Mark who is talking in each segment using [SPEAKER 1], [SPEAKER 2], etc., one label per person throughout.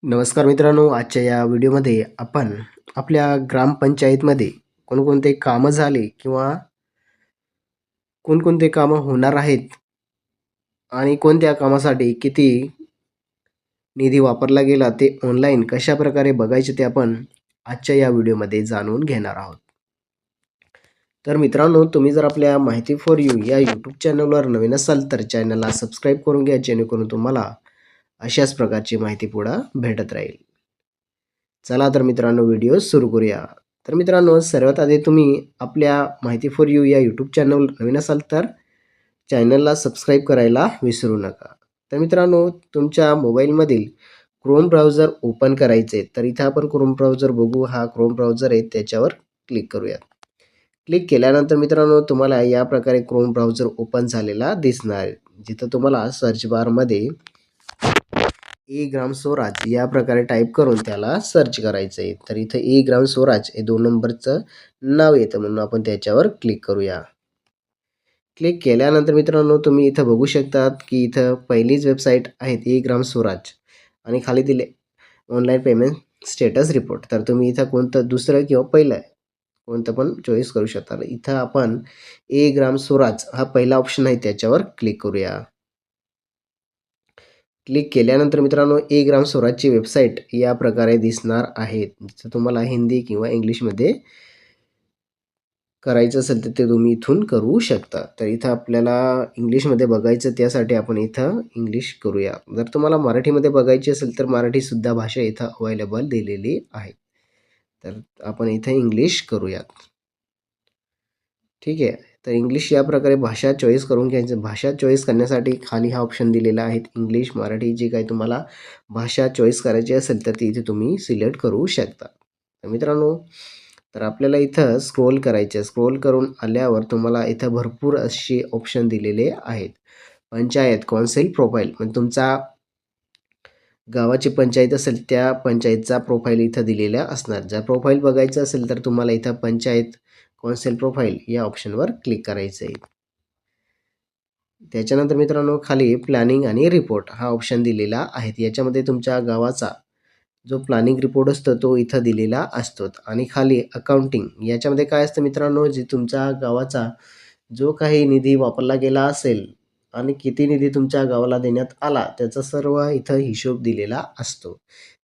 [SPEAKER 1] नमस्कार मित्रांनो, आजच्या या व्हिडिओमध्ये आपण आपल्या ग्रामपंचायतमध्ये कोणकोणते कामं झाले किंवा कोणकोणते कामं होणार आहेत आणि कोणत्या कामासाठी किती निधी वापरला गेला ते ऑनलाईन कशाप्रकारे बघायचे ते आपण आजच्या या व्हिडिओमध्ये जाणून घेणार आहोत. तर मित्रांनो, तुम्ही जर आपल्या माहिती फॉर यू या यूट्यूब चॅनलवर नवीन असाल तर चॅनलला सबस्क्राईब करून घ्या, जेणेकरून तुम्हाला अशाच प्रकारची माहिती पुढं भेटत राहील. चला तर मित्रांनो, व्हिडिओ सुरू करूया. तर मित्रांनो, सर्वात आधी तुम्ही आपल्या माहिती फॉर यू या यूट्यूब चॅनल नवीन असाल तर चॅनलला सबस्क्राईब करायला विसरू नका. तर मित्रांनो, तुमच्या मोबाईलमधील क्रोम ब्राउझर ओपन करायचे. तर इथं आपण क्रोम ब्राउझर बघू. हा क्रोम ब्राउझर आहे, त्याच्यावर क्लिक करूयात. क्लिक केल्यानंतर मित्रांनो, तुम्हाला या प्रकारे क्रोम ब्राउझर ओपन झालेला दिसणार आहे. जिथं तुम्हाला सर्च बारमध्ये ई ग्राम स्वराज या प्रकारे टाईप करून त्याला सर्च करायचं आहे. तर इथं ई ग्राम स्वराज हे 2 नंबरचं नाव येतं, म्हणून आपण त्याच्यावर क्लिक करूया. क्लिक केल्यानंतर मित्रांनो, तुम्ही इथं बघू शकतात की इथं पहिलीच वेबसाईट आहे ई ग्राम स्वराज आणि खाली दिले ऑनलाईन पेमेंट स्टेटस रिपोर्ट. तर तुम्ही इथं कोणतं दुसरं किंवा पहिलं कोणतं पण चॉईस करू शकता. इथं आपण ई ग्राम स्वराज हा पहिला ऑप्शन आहे, त्याच्यावर क्लिक करूया. क्लिक केल्यानंतर मित्रांनो, ई ग्राम स्वराजची वेबसाईट या प्रकारे दिसणार आहे. जर तुम्हाला हिंदी किंवा इंग्लिशमध्ये करायचं असेल तर ते तुम्ही इथून करू शकता. तर इथं आपल्याला इंग्लिशमध्ये बघायचं, त्यासाठी आपण इथं इंग्लिश करूया. जर तुम्हाला मराठीमध्ये बघायची असेल तर मराठीसुद्धा भाषा इथं अवेलेबल दिलेली आहे. तर आपण इथं इंग्लिश करूयात. ठीक आहे. तर इंग्लिश या प्रकारे भाषा चॉईस करून घ्यायचं. भाषा चॉईस करण्यासाठी खाली हा ऑप्शन दिलेला आहे. इंग्लिश, मराठी जी काही तुम्हाला भाषा चॉईस करायची असेल तर ती इथे तुम्ही सिलेक्ट करू शकता. तर मित्रांनो, तर आपल्याला इथं स्क्रोल करायचं. स्क्रोल करून आल्यावर तुम्हाला इथं भरपूर असे ऑप्शन दिलेले आहेत. पंचायत, कौन्सिल प्रोफाईल, म्हणजे तुमचा गावाची पंचायत असेल त्या पंचायतचा प्रोफाईल इथं दिलेला असणार. जर प्रोफाईल बघायचं असेल तर तुम्हाला इथं पंचायत कौन्सिल प्रोफाईल या ऑप्शनवर क्लिक करायचं आहे. त्याच्यानंतर मित्रांनो, खाली प्लॅनिंग आणि रिपोर्ट हा ऑप्शन दिलेला आहे. याच्यामध्ये तुमच्या गावाचा जो प्लॅनिंग रिपोर्ट असतो तो इथं दिलेला असतो आणि खाली अकाउंटिंग याच्यामध्ये काय असतं मित्रांनो, जे तुमच्या गावाचा जो काही निधी वापरला गेला असेल आणि किती निधी तुमच्या गावाला देण्यात आला त्याचा सर्व इथं हिशोब दिलेला असतो.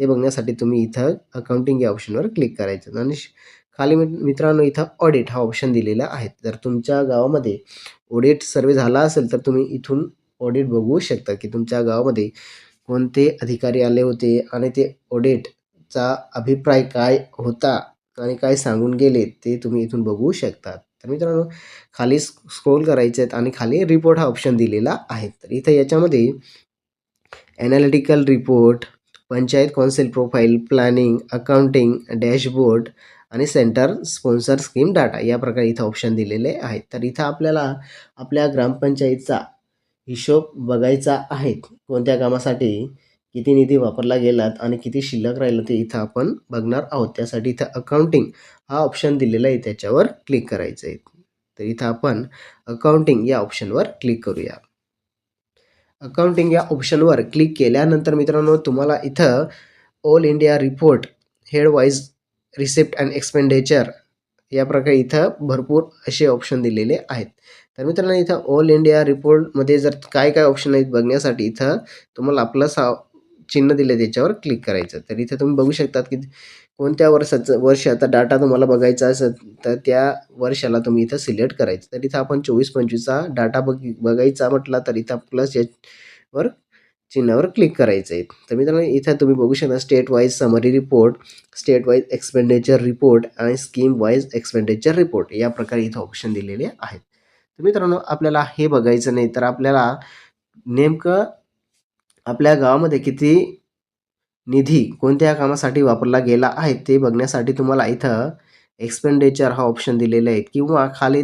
[SPEAKER 1] ते बघण्यासाठी तुम्ही इथं अकाउंटिंग या ऑप्शनवर क्लिक करायचं आणि खाली मित्रांनो, इथं ऑडिट हा ऑप्शन दिलेला आहे. जर तुमच्या गावामध्ये ऑडिट सर्वे झाला असेल तर तुम्ही इथून ऑडिट बघू शकता की तुमच्या गावामध्ये कोणते अधिकारी आले होते आणि ते ऑडिटचा अभिप्राय काय होता आणि काय सांगून गेले ते तुम्ही इथून बघू शकता. तर मित्रांनो, खाली स्क्रोल करायचे आहेत आणि खाली रिपोर्ट हा ऑप्शन दिलेला आहे. तर इथं याच्यामध्ये analytical report, panchayat council profile, planning, accounting, dashboard आणि सेंटर स्पॉन्सर स्कीम डाटा या प्रकारे इथं ऑप्शन दिलेले आहेत. तर इथं आपल्याला आपल्या ग्रामपंचायतचा हिशोब बघायचा आहे. कोणत्या कामासाठी किती निधी वापरला गेलात आणि किती शिल्लक राहिलं ते इथं आपण बघणार आहोत. त्यासाठी इथं अकाउंटिंग हा ऑप्शन दिलेला आहे, त्याच्यावर क्लिक करायचं आहे. तर इथं आपण अकाउंटिंग या ऑप्शनवर क्लिक करूया. अकाउंटिंग या ऑप्शनवर क्लिक केल्यानंतर मित्रांनो, तुम्हाला इथं all India report, head wise receipt and expenditure या प्रकारे इथं भरपूर असे ऑप्शन दिलेले आहेत. तर मित्रांनो, इथं ऑल इंडिया रिपोर्टमध्ये जर काय काय ऑप्शन आहेत बघण्यासाठी इथं तुम्हाला आपलं चिन्ह दिलं त्याच्यावर क्लिक करायचं. तर इथं तुम्ही बघू शकतात की कोणत्या वर्षाचा डाटा तुम्हाला बघायचा असेल तर त्या वर्षाला तुम्ही इथं सिलेक्ट करायचं. तर इथं आपण 24-25चा डाटा बघायचा म्हटला तर इथं प्लस यावर चिन्हावर क्लिक करायचं आहे. तर मित्रांनो, इथं तुम्ही बघू शकता state wise summary report, state wise expenditure report आणि स्कीम वाईज एक्सपेंडिचर रिपोर्ट या प्रकारे इथं ऑप्शन दिलेले आहेत. तर मित्रांनो, आपल्याला हे बघायचं नाही, तर आपल्याला नेमकं आपल्या गावामध्ये किती निधी कोणत्या कामासाठी वापरला गेला आहे ते बघण्यासाठी तुम्हाला इथं एक्सपेंडिचर हा ऑप्शन दिलेला आहे किंवा खाली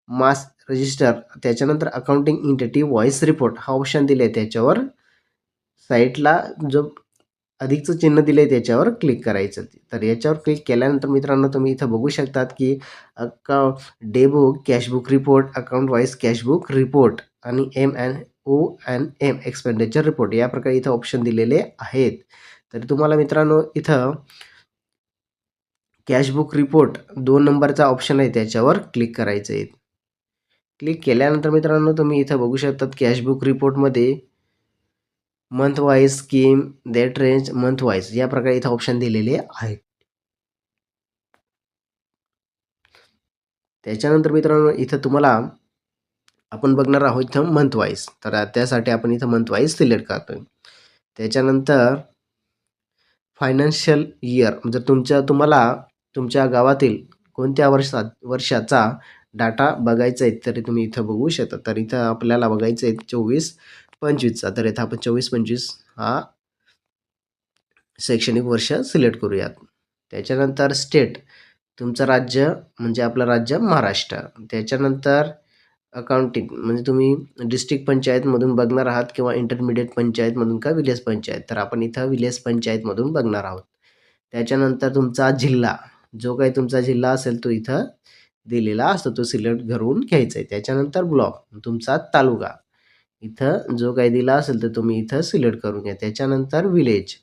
[SPEAKER 1] मास रजिस्टर, त्याच्यानंतर अकाउंटिंग एंटिटी व्हॉइस रिपोर्ट हा ऑप्शन दिले आहे, त्याच्यावर साईटला जो अधिकचं चिन्ह दिलं आहे त्याच्यावर क्लिक करायचं. तर याच्यावर क्लिक केल्यानंतर मित्रांनो, तुम्ही इथं बघू शकतात की day book, cashbook report, account wise cashbook report आणि MNONM एक्सपेंडिचर रिपोर्ट या प्रकारे इथं ऑप्शन दिलेले आहेत. तर तुम्हाला मित्रांनो इथं कॅशबुक रिपोर्ट 2 नंबरचा ऑप्शन आहे त्याच्यावर क्लिक करायचं आहे. क्लिक केल्यानंतर मित्रांनो तुम्ही इथं बघू शकतात कॅशबुक रिपोर्टमध्ये month wise scheme, date range, month wise या प्रकारे इथं ऑप्शन दिलेले आहेत. त्याच्यानंतर मित्रांनो इथं तुम्हाला आपण बघणार आहोत इथं मंथ वाईज. तर त्यासाठी आपण इथं मंथ वाईज सिलेक्ट करतोय. त्याच्यानंतर फायनान्शियल इयर जर तुम्हाला तुमच्या गावातील कोणत्या वर्षाचा डाटा बघायचा आहे तरी तुम्ही इथं बघू शकता. तर इथं आपल्याला बघायचं आहे 24-25चा. तर इथं आपण 24-25 हा शैक्षणिक वर्ष सिलेक्ट करूयात. त्याच्यानंतर स्टेट तुमचं राज्य म्हणजे आपलं राज्य महाराष्ट्र. त्याच्यानंतर अकाउंटिंग म्हणजे तुम्ही डिस्ट्रिक्ट पंचायतमधून बघणार आहात किंवा इंटरमिडिएट पंचायतमधून का विलेज पंचायत. तर आपण इथं विलेज पंचायतमधून बघणार आहोत. त्याच्यानंतर तुमचा जिल्हा, जो काही तुमचा जिल्हा असेल तो इथं दिलेला असतो, तो सिलेक्ट करून घ्यायचा आहे. त्याच्यानंतर ब्लॉक तुमचा तालुका, इथं जो काही दिला असेल तर तुम्ही इथं सिलेक्ट करून घ्या. त्याच्यानंतर विलेज,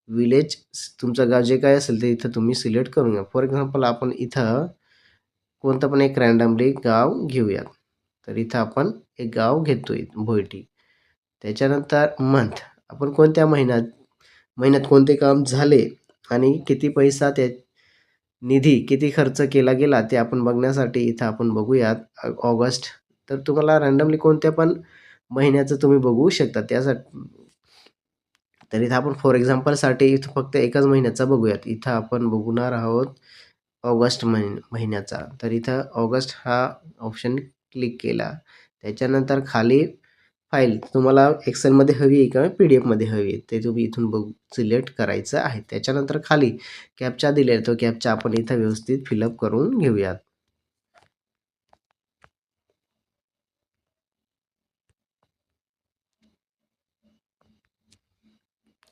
[SPEAKER 1] विलेज तुमचं गाव जे काही असेल ते इथं तुम्ही सिलेक्ट करून घ्या. फॉर एक्झाम्पल आपण इथं कोणतं पण एक रँडमली गाव घेऊयात. तर इथं आपण एक गाव घेतोय भोयटी. त्याच्यानंतर मंथ आपण कोणत्या महिन्यात कोणते काम झाले आणि किती पैसा त्या निधी किती खर्च केला गेला ते आपण बघण्यासाठी इथं आपण बघूयात ऑगस्ट. तर तुम्हाला रँडमली कोणत्या पण महिन्याचं तुम्ही बघू शकता. त्यासाठी तर इथं आपण फॉर एक्झाम्पलसाठी इथं फक्त एकाच महिन्याचा बघूयात. इथं आपण बघणार आहोत ऑगस्ट महिन्याचा. तर इथं ऑगस्ट हा ऑप्शन क्लिक केला. त्याच्यानंतर खाली फाईल तुम्हाला एक्सेलमध्ये हवी आहे किंवा PDF मध्ये हवी आहे ते तुम्ही इथून सिलेक्ट करायचं आहे. त्याच्यानंतर खाली कॅप्चा दिलेला तो कॅप्चा आपण इथं व्यवस्थित फिलअप करून घेऊयात.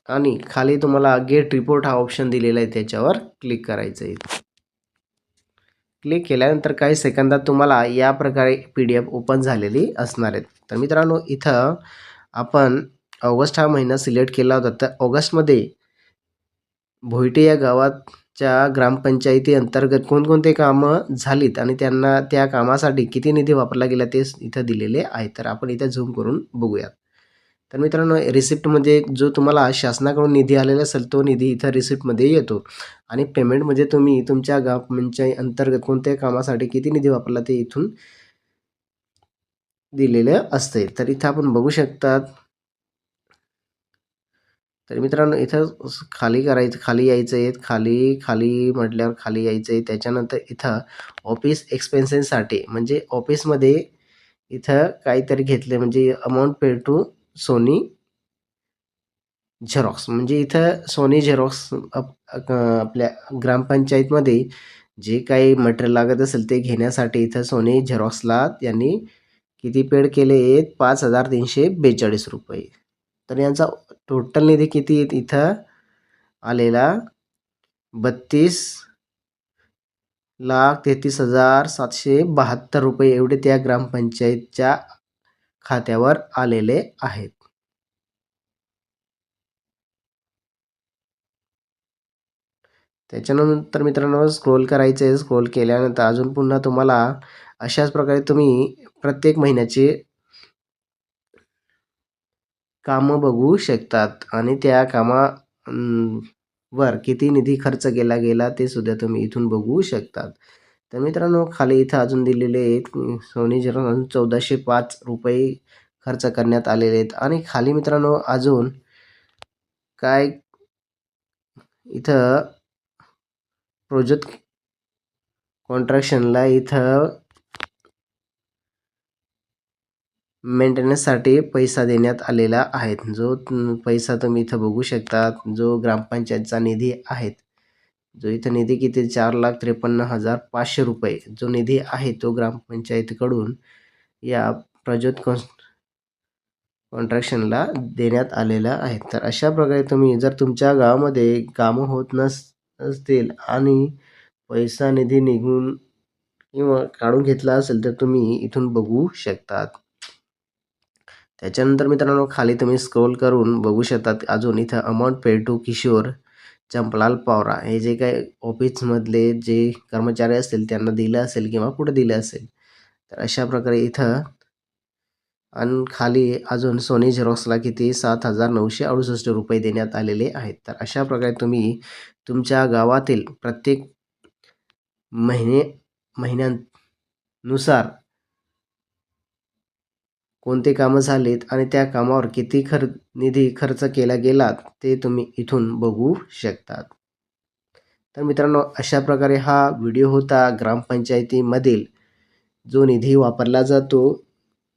[SPEAKER 1] आणि खाली तुम्हाला गेट रिपोर्ट हा ऑप्शन दिलेला आहे त्याच्यावर क्लिक करायचं आहे. क्लिक केल्यानंतर काही सेकंदात तुम्हाला या प्रकारे PDF ओपन झालेली असणार आहेत. तर मित्रांनो इथं आपण ऑगस्ट हा महिना सिलेक्ट केला होता. तर ऑगस्टमध्ये भोयटे या गावाच्या ग्रामपंचायती अंतर्गत कोणकोणते कामं झालीत आणि त्यांना त्या कामासाठी किती निधी वापरला गेला ते इथं दिलेले आहे. तर आपण इथं झूम करून बघूयात. तर मित्रांनो रिसिप्टमध्ये जो तुम्हाला शासनाकडून निधी आलेला असेल तो निधी इथं रिसिप्टमध्ये येतो आणि पेमेंट म्हणजे तुम्ही तुमच्या ग्रामपंचायत अंतर्गत कोणत्या कामासाठी किती निधी वापरला ते इथून दिलेलं असते. तर इथं आपण बघू शकतात. तर मित्रांनो इथं खाली करायचं, खाली यायचं आहे. खाली म्हटल्यावर खाली यायचं आहे. त्याच्यानंतर इथं ऑफिस एक्सपेन्सेससाठी म्हणजे ऑफिसमध्ये इथं काहीतरी घेतले म्हणजे amount paid to Soni xerox म्हणजे इथं सोनी झेरॉक्स आपल्या ग्रामपंचायतमध्ये जे काही मटेरियल लागत असेल ते घेण्यासाठी इथं सोनी झेरॉक्सला त्यांनी किती पेड केले आहेत ₹5,342. तर यांचा टोटल निधी किती आहे इथं आलेला ₹32,33,772 एवढे त्या ग्रामपंचायतच्या खात्यावर आलेले आहेत. त्याच्यानंतर मित्रांनो स्क्रोल करायचं आहे. स्क्रोल केल्यानंतर अजून पुन्हा तुम्हाला अशाच प्रकारे तुम्ही प्रत्येक महिन्याची कामं बघू शकतात आणि त्या वर किती निधी खर्च केला गेला ते सुद्धा तुम्ही इथून बघू शकतात. तर मित्रांनो खाली इथं अजून दिलेले आहेत सोनी झेरॉक्स अजून ₹1405 खर्च करण्यात आलेले आहेत आणि खाली मित्रांनो अजून काय इथं प्रोजेक्ट कॉन्ट्रॅक्शनला इथं मेंटेनन्ससाठी पैसा देण्यात आलेला आहे. जो पैसा तुम्ही इथं बघू शकता. जो ग्रामपंचायतचा निधी आहे. जो इथं निधी किती ₹4,53,500 जो निधी आहे तो ग्रामपंचायतीकडून या प्रोजेक्ट कॉन्ट्रॅक्शनला देण्यात आलेला आहे. तर अशा प्रकारे तुम्ही जर तुमच्या गावामध्ये कामं होत नसतील आणि पैसा निधी निघून किंवा काढून घेतला असेल तर तुम्ही इथून बघू शकतात. त्याच्यानंतर मित्रांनो खाली तुम्ही स्क्रोल करून बघू शकतात अजून इथं amount paid to Kishor Champalal Pawara हे जे काही ऑफिसमधले जे कर्मचारी असतील त्यांना दिलं असेल किंवा कुठं दिलं असेल तर अशा प्रकारे इथं आणि खाली अजून सोनी झेरॉक्सला किती 7,968 रुपये देण्यात आलेले आहेत. तर अशा प्रकारे तुम्ही तुमच्या गावातील प्रत्येक महिन्यानुसार कोणते कामं झालेत आणि त्या कामावर किती निधी खर्च केला गेला ते तुम्ही इथून बघू शकतात. तर मित्रांनो अशा प्रकारे हा व्हिडिओ होता ग्रामपंचायतीमधील जो निधी वापरला जातो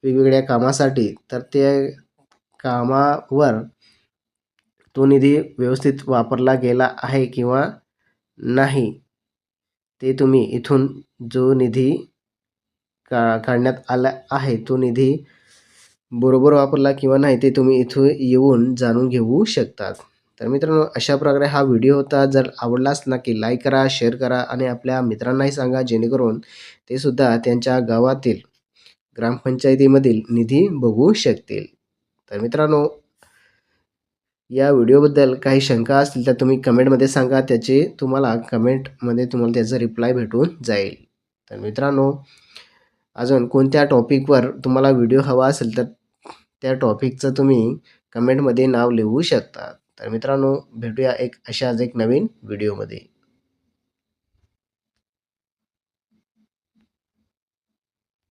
[SPEAKER 1] वेगवेगळ्या कामासाठी तर त्या कामावर तो निधी व्यवस्थित वापरला गेला आहे किंवा नाही ते तुम्ही इथून जो निधी काढण्यात आला आहे तो निधी बरोबर वापरला किंवा नाही ते तुम्ही इथं येऊन जाणून घेऊ शकतात. तर मित्रांनो अशा प्रकारे हा व्हिडिओ होता. जर आवडलाच नक्की लाईक करा, शेअर करा आणि आपल्या मित्रांनाही सांगा जेणेकरून ते सुद्धा त्यांच्या गावातील ग्रामपंचायतीमधील निधी बघू शकतील. तर मित्रांनो या व्हिडिओबद्दल काही शंका असतील तर तुम्ही कमेंटमध्ये सांगा. तुम्हाला कमेंटमध्ये तुम्हाला त्याचा रिप्लाय भेटून जाईल. तर मित्रांनो अजून कोणत्या टॉपिकवर तुम्हाला व्हिडिओ हवा असेल तर त्या टॉपिकचं तुम्ही कमेंटमध्ये नाव लिहू शकता. तर मित्रांनो भेटूया अशाच एक नवीन व्हिडिओमध्ये.